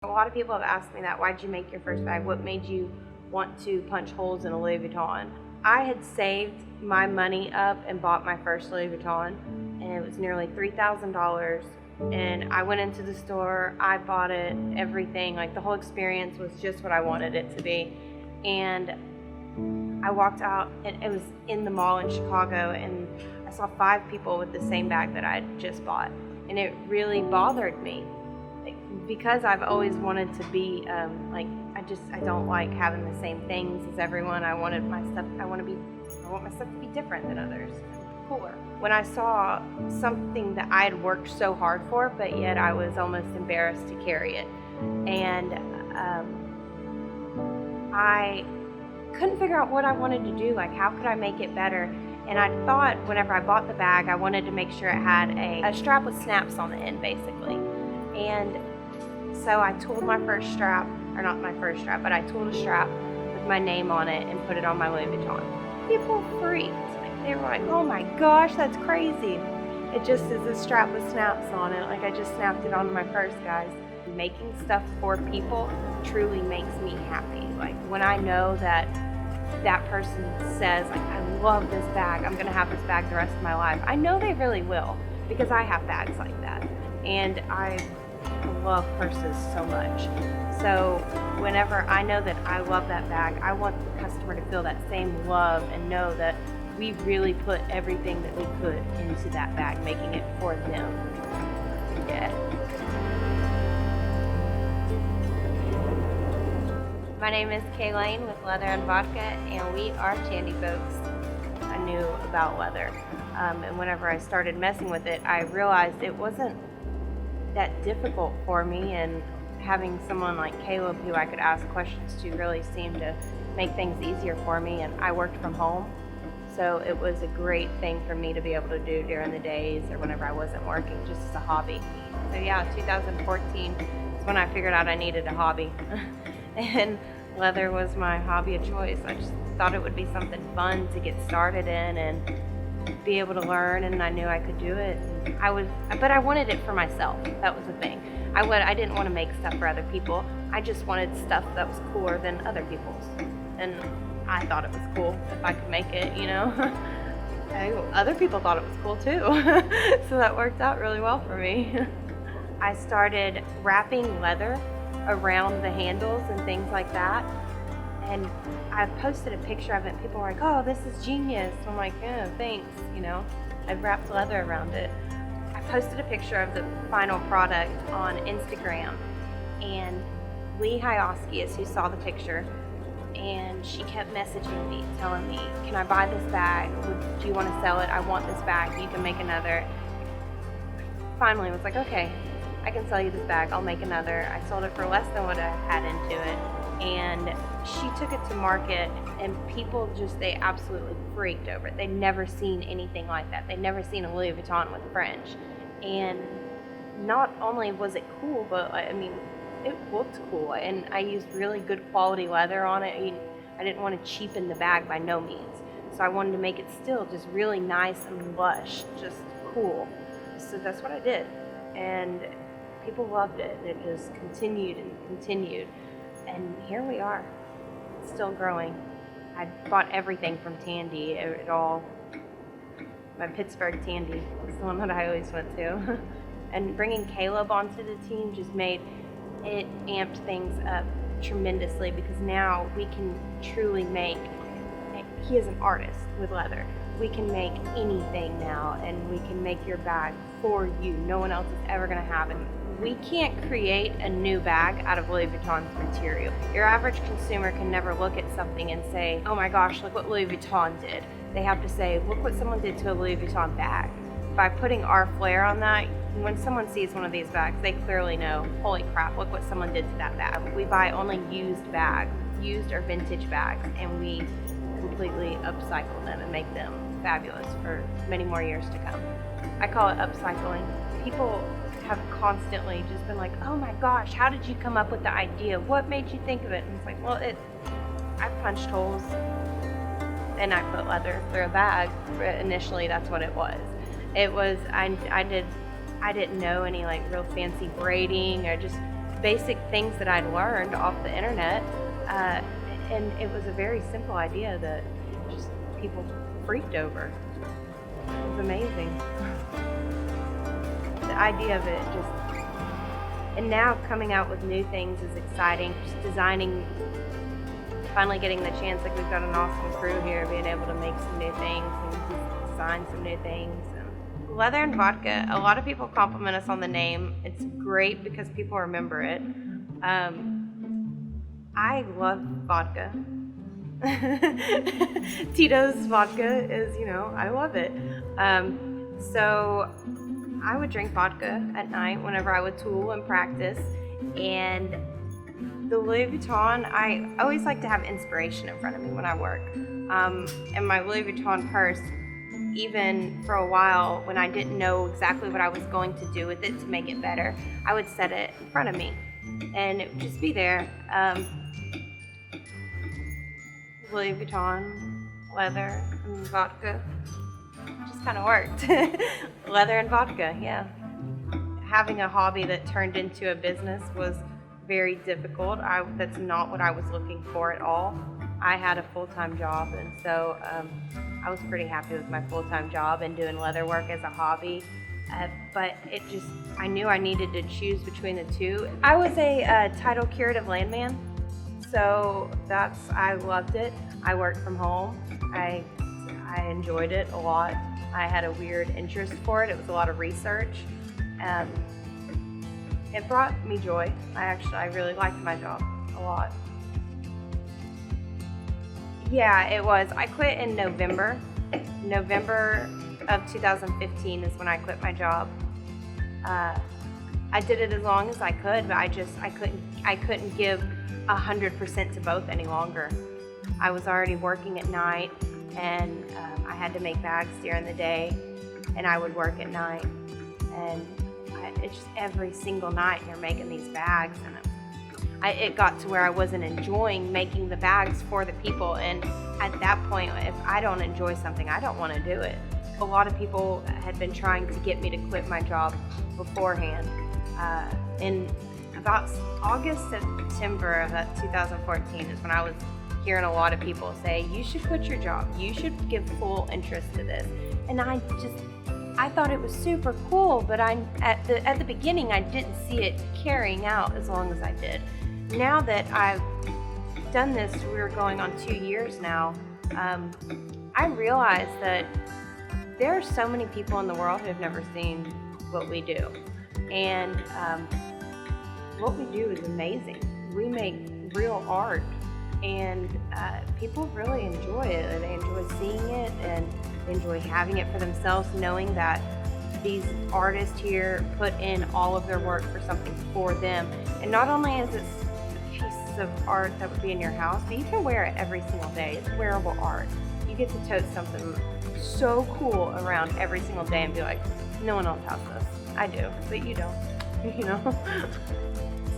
A lot of people have asked me that, why'd you make your first bag? What made you want to punch holes in a Louis Vuitton? I had saved my money up and bought my first Louis Vuitton, and it was nearly $3,000. And I went into the store, I bought it, everything, like the whole experience was just what I wanted it to be. And I walked out, and it was in the mall in Chicago, and I saw 5 people with the same bag that I just bought. And it really bothered me. Because I've always wanted to be I don't like having the same things as everyone. I want my stuff to be different than others, cooler. When I saw something that I had worked so hard for, but yet I was almost embarrassed to carry it, and I couldn't figure out what I wanted to do. Like, how could I make it better? And I thought, whenever I bought the bag, I wanted to make sure it had a strap with snaps on the end, basically. And so I tooled my first strap, or not my first strap, but I tooled a strap with my name on it and put it on my Louis Vuitton. People freaked. They were like, oh my gosh, that's crazy. It just is a strap with snaps on it. Like, I just snapped it onto my purse, guys. Making stuff for people truly makes me happy. Like, when I know that that person says, like, I love this bag, I'm gonna have this bag the rest of my life. I know they really will, because I have bags like that. And I love purses so much. So whenever I know that I love that bag, I want the customer to feel that same love and know that we really put everything that we could into that bag, making it for them. Yeah. My name is Kayleen with Leather and Vodka, and we are Tandy folks. I knew about leather, and whenever I started messing with it, I realized it wasn't that difficult for me, and having someone like Caleb who I could ask questions to really seemed to make things easier for me. And I worked from home, so it was a great thing for me to be able to do during the days or whenever I wasn't working, just as a hobby. So yeah, 2014 is when I figured out I needed a hobby and leather was my hobby of choice. I just thought it would be something fun to get started in and be able to learn, and I knew I could do it. But I wanted it for myself. That was the thing. I didn't want to make stuff for other people. I just wanted stuff that was cooler than other people's, and I thought it was cool if I could make it, you know. Other people thought it was cool too, so that worked out really well for me. I started wrapping leather around the handles and things like that. And I posted a picture of it, and people were like, oh, this is genius. I'm like, yeah, thanks, you know. I've wrapped leather around it. I posted a picture of the final product on Instagram, and Lee Hyoski is who saw the picture, and she kept messaging me, telling me, can I buy this bag? Do you want to sell it? I want this bag. You can make another. Finally, I was like, okay, I can sell you this bag. I'll make another. I sold it for less than what I had into it. And she took it to market, and people they absolutely freaked over it. They'd never seen anything like that. They'd never seen a Louis Vuitton with French. And not only was it cool, but I mean, it looked cool. And I used really good quality leather on it. I didn't want to cheapen the bag by no means. So I wanted to make it still just really nice and lush, just cool. So that's what I did. And people loved it. And it just continued and continued. And here we are, still growing. I bought everything from Tandy, my Pittsburgh Tandy was the one that I always went to. And bringing Caleb onto the team just made it amped things up tremendously, because now we can truly he is an artist with leather. We can make anything now, and we can make your bag for you. No one else is ever gonna have it. We can't create a new bag out of Louis Vuitton's material. Your average consumer can never look at something and say, oh my gosh, look what Louis Vuitton did. They have to say, look what someone did to a Louis Vuitton bag. By putting our flair on that, when someone sees one of these bags, they clearly know, holy crap, look what someone did to that bag. We buy only used bags, used or vintage bags, and we completely upcycle them and make them fabulous for many more years to come. I call it upcycling. People have constantly just been like, oh my gosh, how did you come up with the idea? What made you think of it? And it's like, well, I punched holes and I put leather through a bag. Initially, that's what it was. It was, I didn't know any like real fancy braiding, or just basic things that I'd learned off the internet, and it was a very simple idea that just people freaked over. It was amazing. The idea of it just, and now coming out with new things is exciting. Just designing, finally getting the chance, like we've got an awesome crew here, being able to make some new things and design some new things. And Leather and Vodka, a lot of people compliment us on the name. It's great because people remember it. I love vodka. Tito's vodka is, I love it. So I would drink vodka at night whenever I would tool and practice. And the Louis Vuitton, I always like to have inspiration in front of me when I work. And my Louis Vuitton purse, even for a while when I didn't know exactly what I was going to do with it to make it better, I would set it in front of me and it would just be there. Louis Vuitton, leather, and vodka. Just kind of worked. Leather and vodka, yeah. Having a hobby that turned into a business was very difficult. That's not what I was looking for at all. I had a full-time job, and so I was pretty happy with my full-time job and doing leather work as a hobby. But I knew I needed to choose between the two. I was a title curative landman, so I loved it. I worked from home. I enjoyed it a lot. I had a weird interest for it. It was a lot of research. It brought me joy. I really liked my job a lot. Yeah, it was. I quit in November. November of 2015 is when I quit my job. I did it as long as I could, but I couldn't give 100% to both any longer. I was already working at night, and I had to make bags during the day, and I would work at night. And it's just every single night you're making these bags, and it got to where I wasn't enjoying making the bags for the people. And at that point, if I don't enjoy something, I don't want to do it. A lot of people had been trying to get me to quit my job beforehand. In about August, September of 2014 is when I was hearing a lot of people say, you should quit your job. You should give full interest to this. And I thought it was super cool, but at the beginning, I didn't see it carrying out as long as I did. Now that I've done this, we're going on 2 years now, I realize that there are so many people in the world who have never seen what we do. And what we do is amazing. We make real art, and people really enjoy it. They enjoy seeing it, and they enjoy having it for themselves, knowing that these artists here put in all of their work for something for them. And not only is it pieces of art that would be in your house, but you can wear it every single day. It's wearable art. You get to tote something so cool around every single day and be like, no one else has this. I do, but you don't.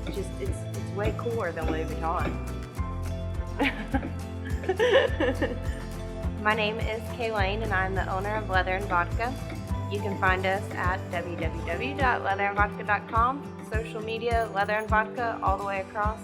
It's way cooler than Louis Vuitton. My name is Kay Lane, and I'm the owner of Leather and Vodka. You can find us at www.leatherandvodka.com. Social media, Leather and Vodka, all the way across.